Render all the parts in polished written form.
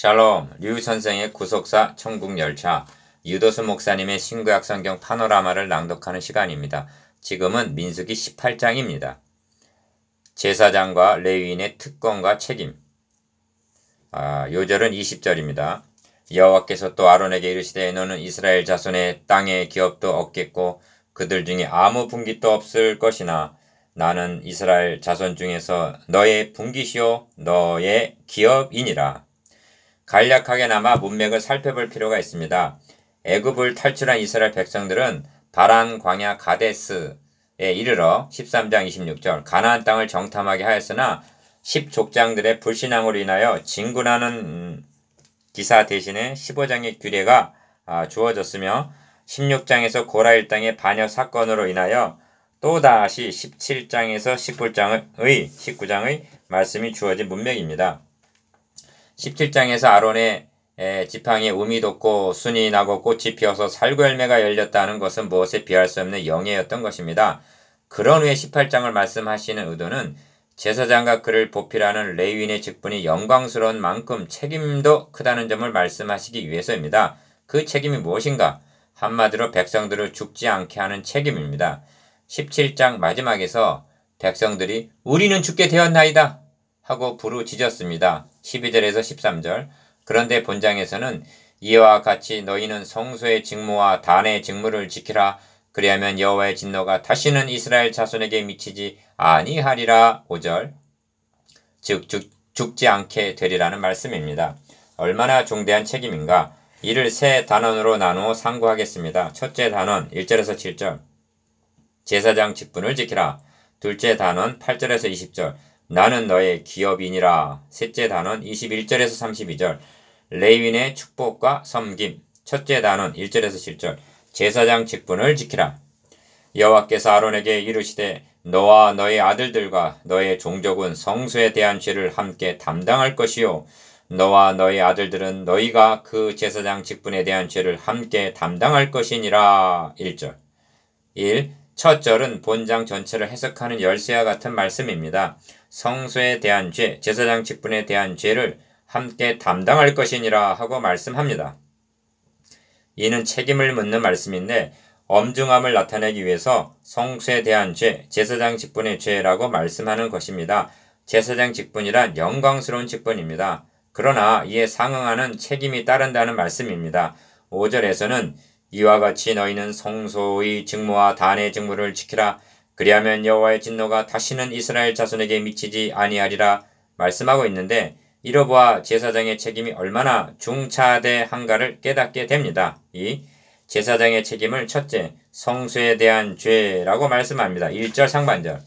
샬롬, 류 선생의 구속사 천국열차, 유도수 목사님의 신구약 성경 파노라마를 낭독하는 시간입니다. 지금은 민수기 18장입니다. 제사장과 레위인의 특권과 책임. 요절은 20절입니다. 여호와께서 또 아론에게 이르시되 너는 이스라엘 자손의 땅의 기업도 얻겠고 그들 중에 아무 분깃도 없을 것이나 나는 이스라엘 자손 중에서 너의 분깃이요 너의 기업이니라. 간략하게나마 문맥을 살펴볼 필요가 있습니다. 애굽을 탈출한 이스라엘 백성들은 바란 광야 가데스에 이르러 13장 26절 가나안 땅을 정탐하게 하였으나 10족장들의 불신앙으로 인하여 진군하는 기사 대신에 15장의 규례가 주어졌으며 16장에서 고라일 땅의 반역 사건으로 인하여 또다시 17장에서 19장의 말씀이 주어진 문맥입니다. 17장에서 아론의 지팡이에 음이 돋고 순이 나고 꽃이 피어서 살구 열매가 열렸다는 것은 무엇에 비할 수 없는 영예였던 것입니다. 그런 후에 18장을 말씀하시는 의도는 제사장과 그를 보필하는 레위인의 직분이 영광스러운 만큼 책임도 크다는 점을 말씀하시기 위해서입니다. 그 책임이 무엇인가? 한마디로 백성들을 죽지 않게 하는 책임입니다. 17장 마지막에서 백성들이 우리는 죽게 되었나이다 하고 부르짖었습니다. 12절에서 13절. 그런데 본장에서는 이와 같이 너희는 성소의 직무와 단의 직무를 지키라. 그리하면 여호와의 진노가 다시는 이스라엘 자손에게 미치지 아니하리라. 5절. 즉 죽지 않게 되리라는 말씀입니다. 얼마나 중대한 책임인가. 이를 세 단원으로 나누어 상고하겠습니다. 첫째 단원 1절에서 7절. 제사장 직분을 지키라. 둘째 단원 8절에서 20절. 나는 너의 기업이니라. 셋째 단원 21절에서 32절. 레위인의 축복과 섬김. 첫째 단원 1절에서 7절. 제사장 직분을 지키라. 여호와께서 아론에게 이르시되 너와 너의 아들들과 너의 종족은 성소에 대한 죄를 함께 담당할 것이요 너와 너의 아들들은 너희가 그 제사장 직분에 대한 죄를 함께 담당할 것이니라. 1절. 1. 첫 절은 본장 전체를 해석하는 열쇠와 같은 말씀입니다. 성소에 대한 죄, 제사장 직분에 대한 죄를 함께 담당할 것이니라 하고 말씀합니다. 이는 책임을 묻는 말씀인데 엄중함을 나타내기 위해서 성소에 대한 죄, 제사장 직분의 죄라고 말씀하는 것입니다. 제사장 직분이란 영광스러운 직분입니다. 그러나 이에 상응하는 책임이 따른다는 말씀입니다. 5절에서는 이와 같이 너희는 성소의 직무와 단의 직무를 지키라. 그리하면 여호와의 진노가 다시는 이스라엘 자손에게 미치지 아니하리라 말씀하고 있는데 이로보아 제사장의 책임이 얼마나 중차대한가를 깨닫게 됩니다. 이 제사장의 책임을 첫째, 성소에 대한 죄라고 말씀합니다. 1절 상반절.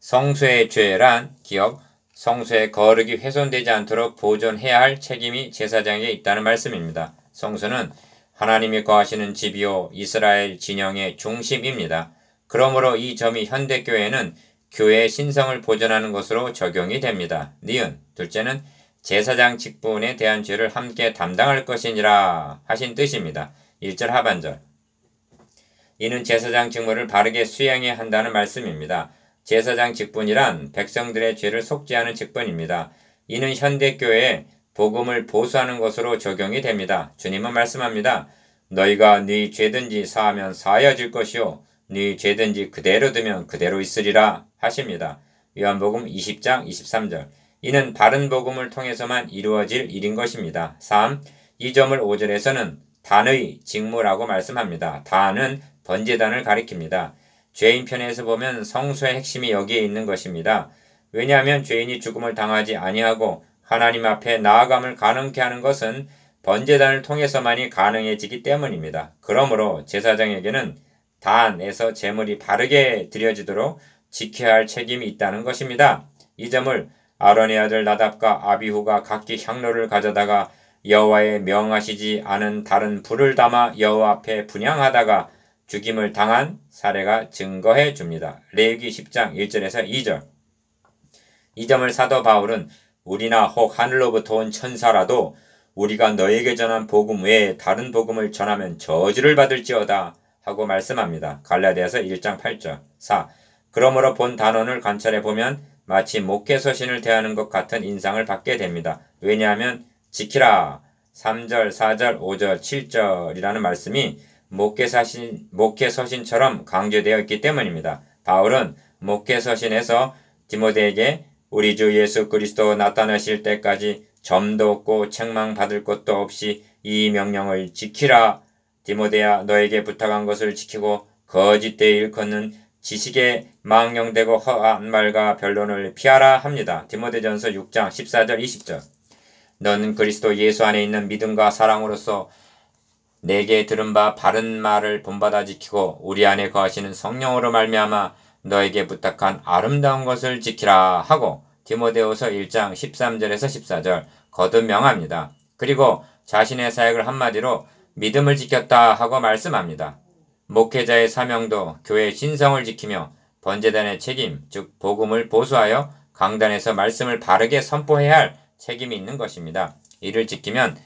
성소의 죄란 기억, 성소의 거룩이 훼손되지 않도록 보존해야 할 책임이 제사장에게 있다는 말씀입니다. 성소는 하나님이 거하시는 집이요 이스라엘 진영의 중심입니다. 그러므로 이 점이 현대교회는 교회의 신성을 보존하는 것으로 적용이 됩니다. 니은, 둘째는 제사장 직분에 대한 죄를 함께 담당할 것이니라 하신 뜻입니다. 1절 하반절. 이는 제사장 직무를 바르게 수행해야 한다는 말씀입니다. 제사장 직분이란 백성들의 죄를 속죄하는 직분입니다. 이는 현대교회에 복음을 보수하는 것으로 적용이 됩니다. 주님은 말씀합니다. 너희가 네 죄든지 사하면 사하여질 것이요 네 죄든지 그대로 두면 그대로 있으리라 하십니다. 요한복음 20장 23절. 이는 바른 복음을 통해서만 이루어질 일인 것입니다. 3. 이 점을 5절에서는 단의 직무라고 말씀합니다. 단은 번제단을 가리킵니다. 죄인 편에서 보면 성소의 핵심이 여기에 있는 것입니다. 왜냐하면 죄인이 죽음을 당하지 아니하고 하나님 앞에 나아감을 가능케 하는 것은 번제단을 통해서만이 가능해지기 때문입니다. 그러므로 제사장에게는 단에서 제물이 바르게 드려지도록 지켜야 할 책임이 있다는 것입니다. 이 점을 아론의 아들 나답과 아비후가 각기 향로를 가져다가 여호와의 명하시지 않은 다른 불을 담아 여호와 앞에 분향하다가 죽임을 당한 사례가 증거해 줍니다. 레위기 10장 1절에서 2절. 이 점을 사도 바울은 우리나 혹 하늘로부터 온 천사라도 우리가 너에게 전한 복음 외에 다른 복음을 전하면 저주를 받을지어다 하고 말씀합니다. 갈라디아서 1장 8절. 4. 그러므로 본 단원을 관찰해 보면 마치 목회 서신을 대하는 것 같은 인상을 받게 됩니다. 왜냐하면 지키라. 3절, 4절, 5절, 7절이라는 말씀이 목회서신처럼 강조되어 있기 때문입니다. 바울은 목회서신에서 디모데에게 우리 주 예수 그리스도 나타나실 때까지 점도 없고 책망받을 것도 없이 이 명령을 지키라. 디모데야, 너에게 부탁한 것을 지키고 거짓되이 일컫는 지식에 망령되고 허한 말과 변론을 피하라 합니다. 디모데전서 6장 14절 20절. 너는 그리스도 예수 안에 있는 믿음과 사랑으로서 내게 들은 바 바른 말을 본받아 지키고 우리 안에 거하시는 성령으로 말미암아 너에게 부탁한 아름다운 것을 지키라 하고 디모데후서 1장 13절에서 14절 거듭 명합니다. 그리고 자신의 사역을 한마디로 믿음을 지켰다 하고 말씀합니다. 목회자의 사명도 교회의 신성을 지키며 번제단의 책임, 즉 복음을 보수하여 강단에서 말씀을 바르게 선포해야 할 책임이 있는 것입니다. 이를 지키면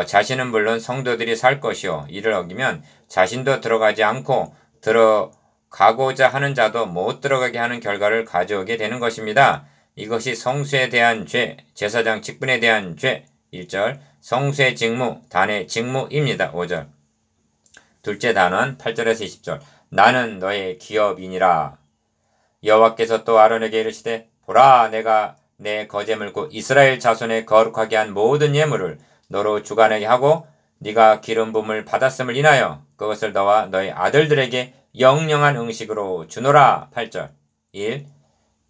자신은 물론 성도들이 살 것이요, 이를 어기면 자신도 들어가지 않고 들어가고자 하는 자도 못 들어가게 하는 결과를 가져오게 되는 것입니다. 이것이 성수에 대한 죄, 제사장 직분에 대한 죄. 1절 성수의 직무, 단의 직무입니다. 5절 둘째 단원 8절에서 20절 나는 너의 기업이니라. 여호와께서 또 아론에게 이르시되 보라, 내가 내 거제물 곧 이스라엘 자손에 거룩하게 한 모든 예물을 너로 주관하게 하고 네가 기름 부음을 받았음을 인하여 그것을 너와 너의 아들들에게 영영한 음식으로 주노라. 8절 1.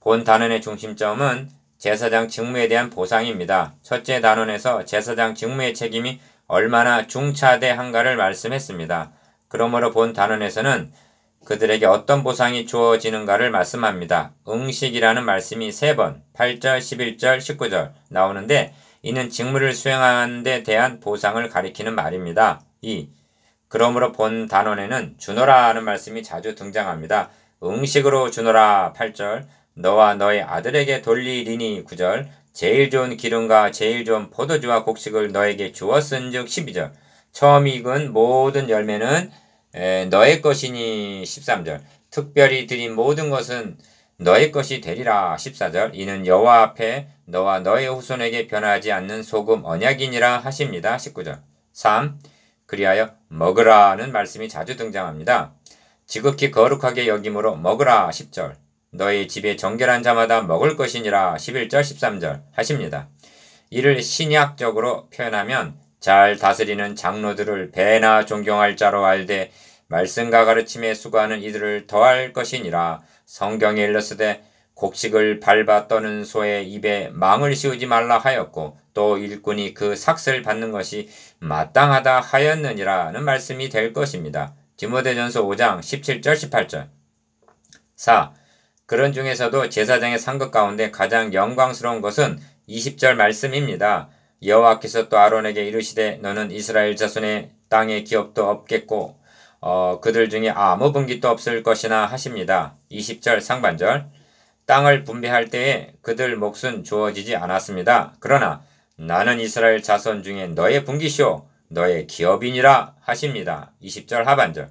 본 단원의 중심점은 제사장 직무에 대한 보상입니다. 첫째 단원에서 제사장 직무의 책임이 얼마나 중차대한가를 말씀했습니다. 그러므로 본 단원에서는 그들에게 어떤 보상이 주어지는가를 말씀합니다. 응식이라는 말씀이 3번 8절, 11절, 19절 나오는데 이는 직무를 수행하는 데 대한 보상을 가리키는 말입니다. 2. 그러므로 본 단원에는 주노라 하는 말씀이 자주 등장합니다. 응식으로 주노라. 8절 너와 너의 아들에게 돌리리니. 9절 제일 좋은 기름과 제일 좋은 포도주와 곡식을 너에게 주었은즉. 12절 처음 익은 모든 열매는 너의 것이니. 13절 특별히 드린 모든 것은 너의 것이 되리라. 14절 이는 여호와 앞에 너와 너의 후손에게 변하지 않는 소금 언약이니라 하십니다. 19절 3. 그리하여 먹으라는 말씀이 자주 등장합니다. 지극히 거룩하게 여김으로 먹으라. 10절 너의 집에 정결한 자마다 먹을 것이니라. 11절 13절 하십니다. 이를 신약적으로 표현하면 잘 다스리는 장로들을 배나 존경할 자로 알되 말씀과 가르침에 수고하는 이들을 더할 것이니라. 성경에 일렀으되 곡식을 밟아 떠는 소의 입에 망을 씌우지 말라 하였고 또 일꾼이 그 삭슬 받는 것이 마땅하다 하였느니라는 말씀이 될 것입니다. 디모데전서 5장 17절 18절 4. 그런 중에서도 제사장의 상급 가운데 가장 영광스러운 것은 20절 말씀입니다. 여호와께서 또 아론에게 이르시되 너는 이스라엘 자손의 땅에 기업도 없겠고 그들 중에 아무 분깃도 없을 것이나 하십니다. 20절 상반절 땅을 분배할 때에 그들 몫은 주어지지 않았습니다. 그러나 나는 이스라엘 자손 중에 너의 분깃이요 너의 기업이니라 하십니다. 20절 하반절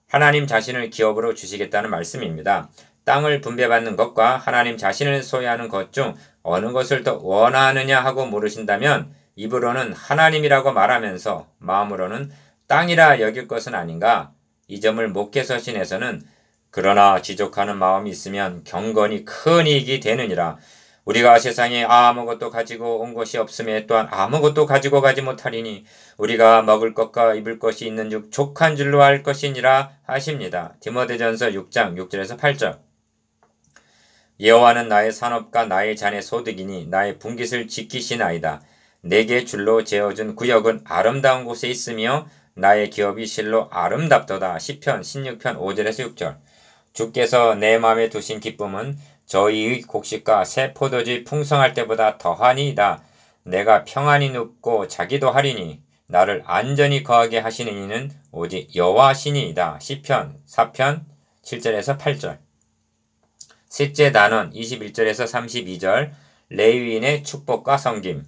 하나님 자신을 기업으로 주시겠다는 말씀입니다. 땅을 분배받는 것과 하나님 자신을 소유하는 것 중 어느 것을 더 원하느냐 하고 물으신다면 입으로는 하나님이라고 말하면서 마음으로는 땅이라 여길 것은 아닌가? 이 점을 목회서신에서는 그러나 지족하는 마음이 있으면 경건이 큰 이익이 되느니라. 우리가 세상에 아무것도 가지고 온 것이 없음에 또한 아무것도 가지고 가지 못하리니 우리가 먹을 것과 입을 것이 있는 즉 족한 줄로 알 것이니라 하십니다. 디모데전서 6장 6절에서 8절 여호와는 나의 산업과 나의 잔의 소득이니 나의 분깃을 지키시나이다. 내게 줄로 재어준 구역은 아름다운 곳에 있으며 나의 기업이 실로 아름답도다. 시편 16편 5절에서 6절 주께서 내 마음에 두신 기쁨은 저희의 곡식과 새 포도주 풍성할 때보다 더하니이다. 내가 평안히 눕고 자기도 하리니 나를 안전히 거하게 하시는 이는 오직 여호와시니이다. 시편 4편 7절에서 8절 셋째 단원 21절에서 32절 레위인의 축복과 섬김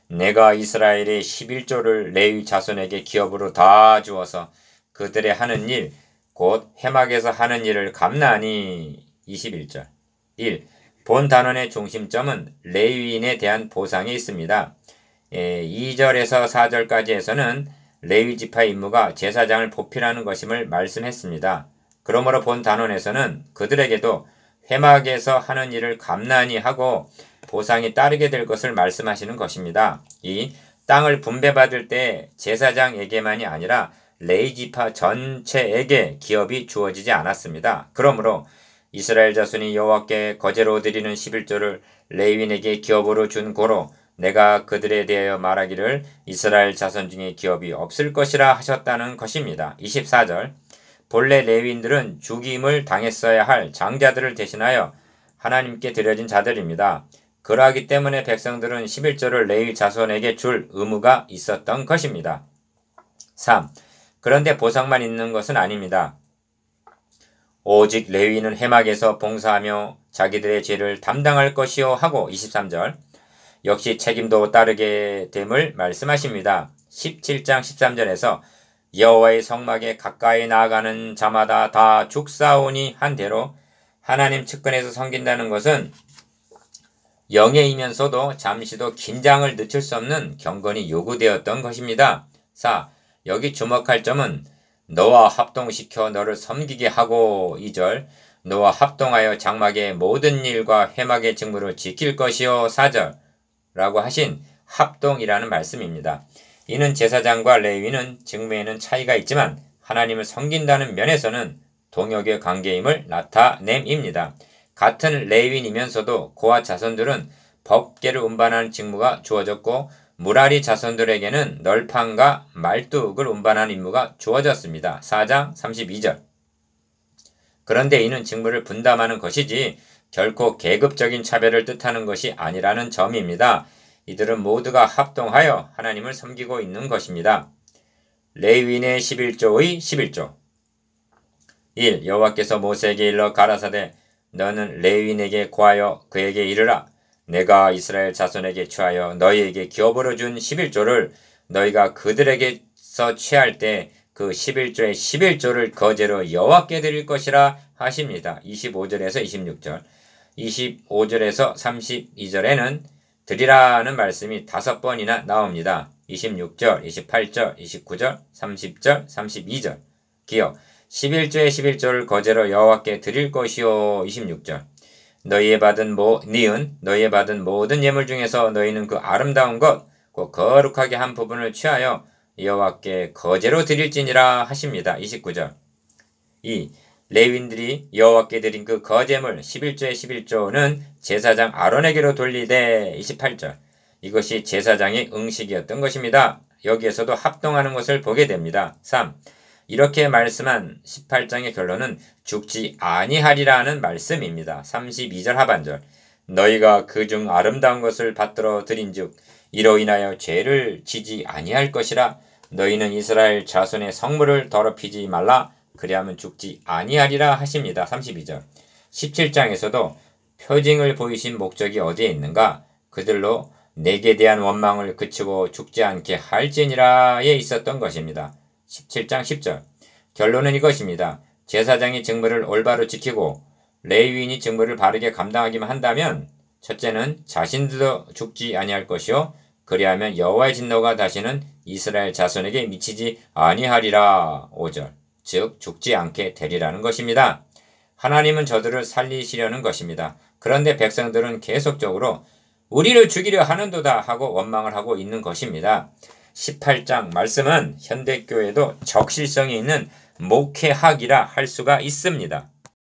내가 이스라엘의 11조를 레위 자손에게 기업으로 다 주어서 그들의 하는 일 곧 회막에서 하는 일을 감나니. 21절 1. 본 단원의 중심점은 레위인에 대한 보상에 있습니다. 2절에서 4절까지에서는 레위 지파의 임무가 제사장을 보필하는 것임을 말씀했습니다. 그러므로 본 단원에서는 그들에게도 회막에서 하는 일을 감난히 하고 보상이 따르게 될 것을 말씀하시는 것입니다. 이 땅을 분배받을 때 제사장에게만이 아니라 레위 지파 전체에게 기업이 주어지지 않았습니다. 그러므로 이스라엘 자손이 여호와께 거제로 드리는 11조를 레위인에게 기업으로 준 고로 내가 그들에 대하여 말하기를 이스라엘 자손 중에 기업이 없을 것이라 하셨다는 것입니다. 24절 본래 레위인들은 죽임을 당했어야 할 장자들을 대신하여 하나님께 드려진 자들입니다. 그러하기 때문에 백성들은 11조를 레위 자손에게 줄 의무가 있었던 것입니다. 3. 그런데 보상만 있는 것은 아닙니다. 오직 레위인은 회막에서 봉사하며 자기들의 죄를 담당할 것이요 하고 23절 역시 책임도 따르게 됨을 말씀하십니다. 17장 13절에서 여호와의 성막에 가까이 나아가는 자마다 다 죽사오니 한 대로 하나님 측근에서 섬긴다는 것은 영예이면서도 잠시도 긴장을 늦출 수 없는 경건이 요구되었던 것입니다. 4. 여기 주목할 점은 너와 합동시켜 너를 섬기게 하고 2절 너와 합동하여 장막의 모든 일과 회막의 직무를 지킬 것이요 4절 라고 하신 합동이라는 말씀입니다. 이는 제사장과 레위는 직무에는 차이가 있지만 하나님을 섬긴다는 면에서는 동역의 관계임을 나타냄입니다. 같은 레위인이면서도 그와 자손들은 법궤를 운반하는 직무가 주어졌고 무라리 자손들에게는 널판과 말뚝을 운반하는 임무가 주어졌습니다. 4장 32절 그런데 이는 직무를 분담하는 것이지 결코 계급적인 차별을 뜻하는 것이 아니라는 점입니다. 이들은 모두가 합동하여 하나님을 섬기고 있는 것입니다. 레위인의 11조의 11조 1. 여호와께서 모세에게 일러 가라사대 너는 레위인에게 고하여 그에게 이르라 내가 이스라엘 자손에게 취하여 너희에게 기업으로 준 11조를 너희가 그들에게서 취할 때 그 11조의 11조를 거제로 여호와께 드릴 것이라 하십니다. 25절에서 26절 25절에서 32절에는 드리라는 말씀이 5번이나 나옵니다. 26절, 28절, 29절, 30절, 32절 기억 11조의 11조를 거제로 여호와께 드릴 것이요 26절 너희의 받은 모든 예물 중에서 너희는 그 아름다운 것, 그 거룩하게 한 부분을 취하여 여호와께 거제로 드릴지니라 하십니다. 29절 2. 레위인들이 여호와께 드린 그 거제물 11조의 11조는 제사장 아론에게로 돌리되 28절 이것이 제사장의 응식이었던 것입니다. 여기에서도 합동하는 것을 보게 됩니다. 3. 이렇게 말씀한 18장의 결론은 죽지 아니하리라는 말씀입니다. 32절 하반절 너희가 그중 아름다운 것을 받들어 드린즉 이로 인하여 죄를 지지 아니할 것이라 너희는 이스라엘 자손의 성물을 더럽히지 말라 그리하면 죽지 아니하리라 하십니다. 32절 17장에서도 표징을 보이신 목적이 어디에 있는가 그들로 내게 대한 원망을 그치고 죽지 않게 할지니라에 있었던 것입니다. 17장 10절 결론은 이것입니다. 제사장이 직무를 올바로 지키고 레위인이 직무를 바르게 감당하기만 한다면 첫째는 자신들도 죽지 아니할 것이요 그리하면 여호와의 진노가 다시는 이스라엘 자손에게 미치지 아니하리라 5절 즉 죽지 않게 되리라는 것입니다. 하나님은 저들을 살리시려는 것입니다. 그런데 백성들은 계속적으로 우리를 죽이려 하는도다 하고 원망을 하고 있는 것입니다. 18장 말씀은 현대교회도 적실성이 있는 목회학이라 할 수가 있습니다.